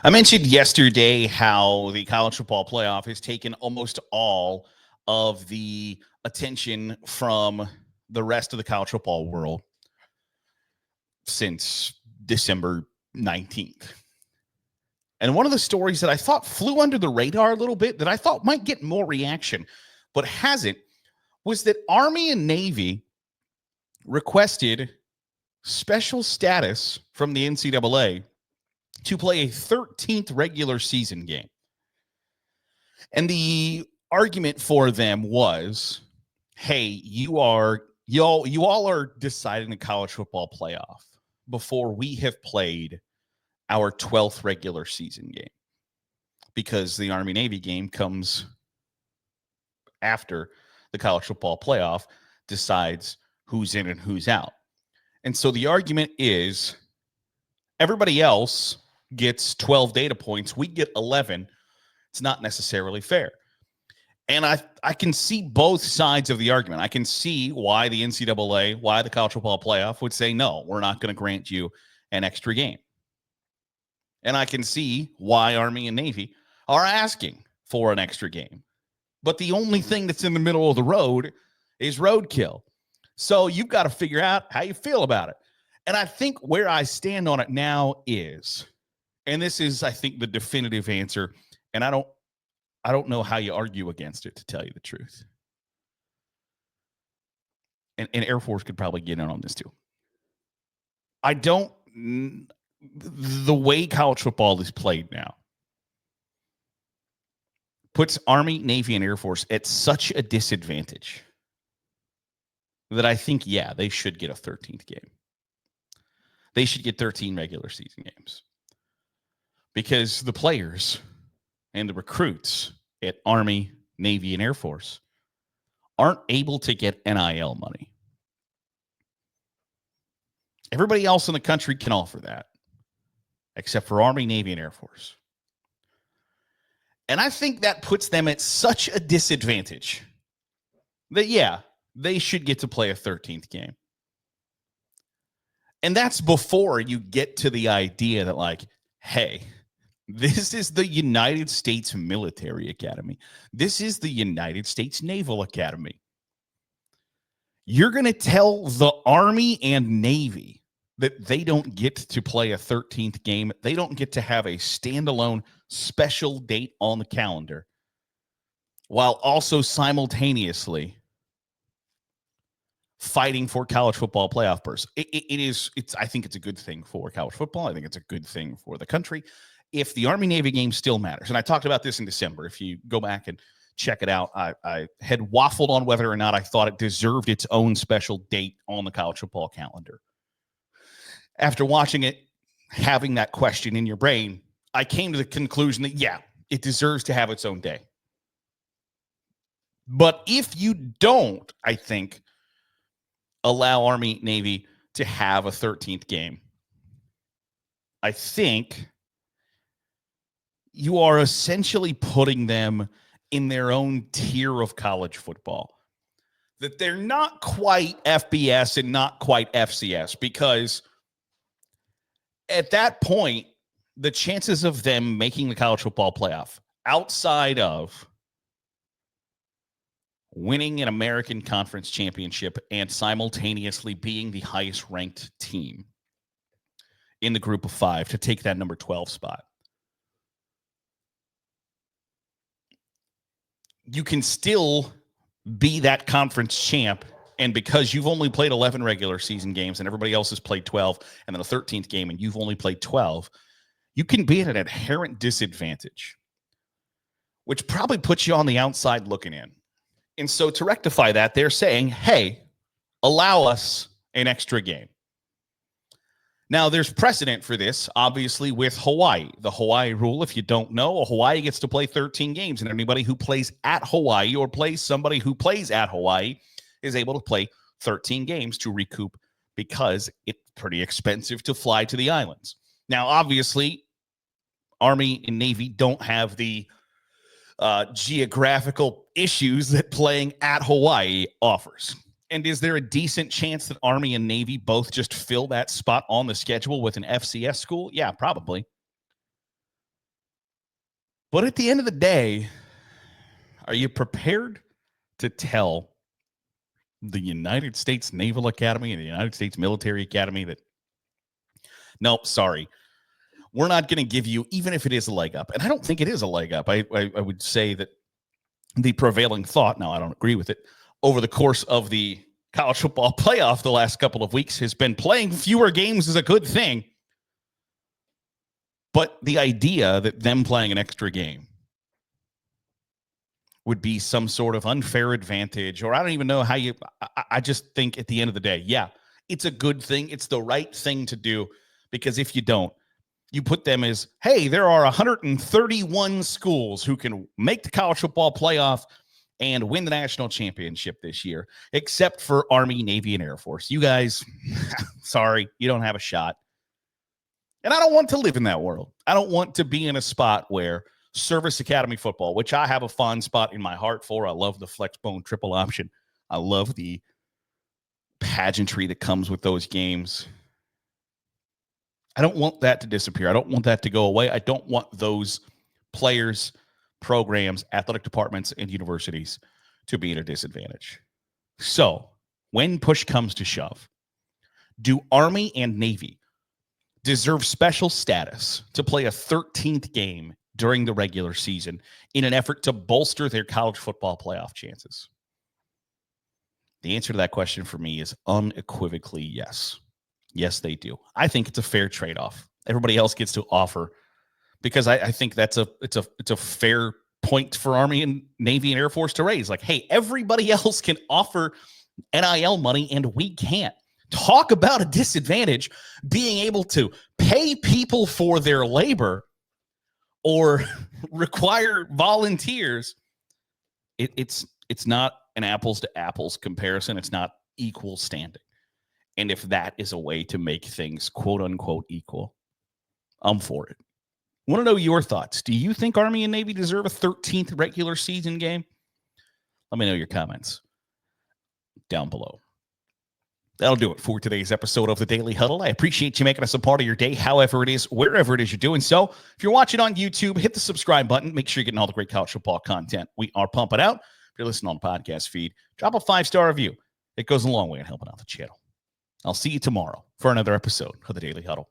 I mentioned yesterday how the college football playoff has taken almost all of the attention from the rest of the college football world since December 19th. And one of the stories that I thought flew under the radar a little bit, that I thought might get more reaction, but hasn't, was that Army and Navy requested special status from the NCAA to play a 13th regular season game. And the argument for them was, hey, you all are deciding the college football playoff before we have played our 12th regular season game, because the Army-Navy game comes after the college football playoff decides who's in and who's out. And so the argument is everybody else gets 12 data points. We get 11. It's not necessarily fair. And I can see both sides of the argument. I can see why the NCAA, why the college football playoff would say, no, we're not going to grant you an extra game. And I can see why Army and Navy are asking for an extra game. But the only thing that's in the middle of the road is roadkill. So you've got to figure out how you feel about it. And I think where I stand on it now is, and this is, I think, the definitive answer, and I don't know how you argue against it, to tell you the truth. And Air Force could probably get in on this too. The way college football is played now puts Army, Navy, and Air Force at such a disadvantage that I think, yeah, they should get a 13th game. They should get 13 regular season games, because the players and the recruits at Army, Navy, and Air Force aren't able to get NIL money. Everybody else in the country can offer that, except for Army, Navy, and Air Force. And I think that puts them at such a disadvantage that, yeah, they should get to play a 13th game. And that's before you get to the idea that, like, hey, this is the United States Military Academy. This is the United States Naval Academy. You're going to tell the Army and Navy that they don't get to play a 13th game. They don't get to have a standalone special date on the calendar, while also simultaneously fighting for college football playoff berths. I think it's a good thing for college football. I think it's a good thing for the country if the Army-Navy game still matters. And I talked about this in December. If you go back and check it out, I had waffled on whether or not I thought it deserved its own special date on the college football calendar. After watching it, having that question in your brain, I came to the conclusion that, yeah, it deserves to have its own day. But if you don't, I think, allow Army, Navy to have a 13th game, I think you are essentially putting them in their own tier of college football. That they're not quite FBS and not quite FCS, because at that point, the chances of them making the college football playoff, outside of winning an American Conference championship and simultaneously being the highest ranked team in the group of 5 to take that number 12 spot, you can still be that conference champ. And because you've only played 11 regular season games and everybody else has played 12, and then a 13th game and you've only played 12, you can be at an inherent disadvantage, which probably puts you on the outside looking in. And so to rectify that, they're saying, hey, allow us an extra game. Now, there's precedent for this, obviously, with Hawaii. The Hawaii rule, if you don't know, Hawaii gets to play 13 games, and anybody who plays at Hawaii or plays somebody who plays at Hawaii is able to play 13 games to recoup, because it's pretty expensive to fly to the islands. Now, obviously, Army and Navy don't have the geographical issues that playing at Hawaii offers. And is there a decent chance that Army and Navy both just fill that spot on the schedule with an FCS school? Yeah, probably. But at the end of the day, are you prepared to tell the United States Naval Academy and the United States Military Academy that, nope, sorry, we're not going to give you, even if it is a leg up? And I don't think it is a leg up. I would say that the prevailing thought, now I don't agree with it, over the course of the college football playoff the last couple of weeks has been playing fewer games is a good thing. But the idea that them playing an extra game would be some sort of unfair advantage, or I don't even know how you, I just think at the end of the day, yeah, it's a good thing. It's the right thing to do, because if you don't, you put them as, hey, there are 131 schools who can make the college football playoff and win the national championship this year, except for Army, Navy, and Air Force. You guys, sorry, you don't have a shot. And I don't want to live in that world. I don't want to be in a spot where Service Academy football, which I have a fond spot in my heart for. I love the flex bone triple option. I love the pageantry that comes with those games. I don't want that to disappear. I don't want that to go away. I don't want those players, programs, athletic departments, and universities to be at a disadvantage. So when push comes to shove, do Army and Navy deserve special status to play a 13th game during the regular season in an effort to bolster their college football playoff chances? The answer to that question for me is unequivocally yes. Yes, they do. I think it's a fair trade-off. Everybody else gets to offer, because I think it's a fair point for Army and Navy and Air Force to raise. Like, hey, everybody else can offer NIL money and we can't. Talk about a disadvantage, being able to pay people for their labor or require volunteers. It's not an apples to apples comparison. It's not equal standing. And if that is a way to make things quote unquote equal, I'm for it. I want to know your thoughts. Do you think Army and Navy deserve a 13th regular season game? Let me know your comments down below. That'll do it for today's episode of the Daily Huddle. I appreciate you making us a part of your day, however it is, wherever it is you're doing so. If you're watching on YouTube, hit the subscribe button. Make sure you're getting all the great college football content we are pumping out. If you're listening on the podcast feed, drop a 5-star review. It goes a long way in helping out the channel. I'll see you tomorrow for another episode of the Daily Huddle.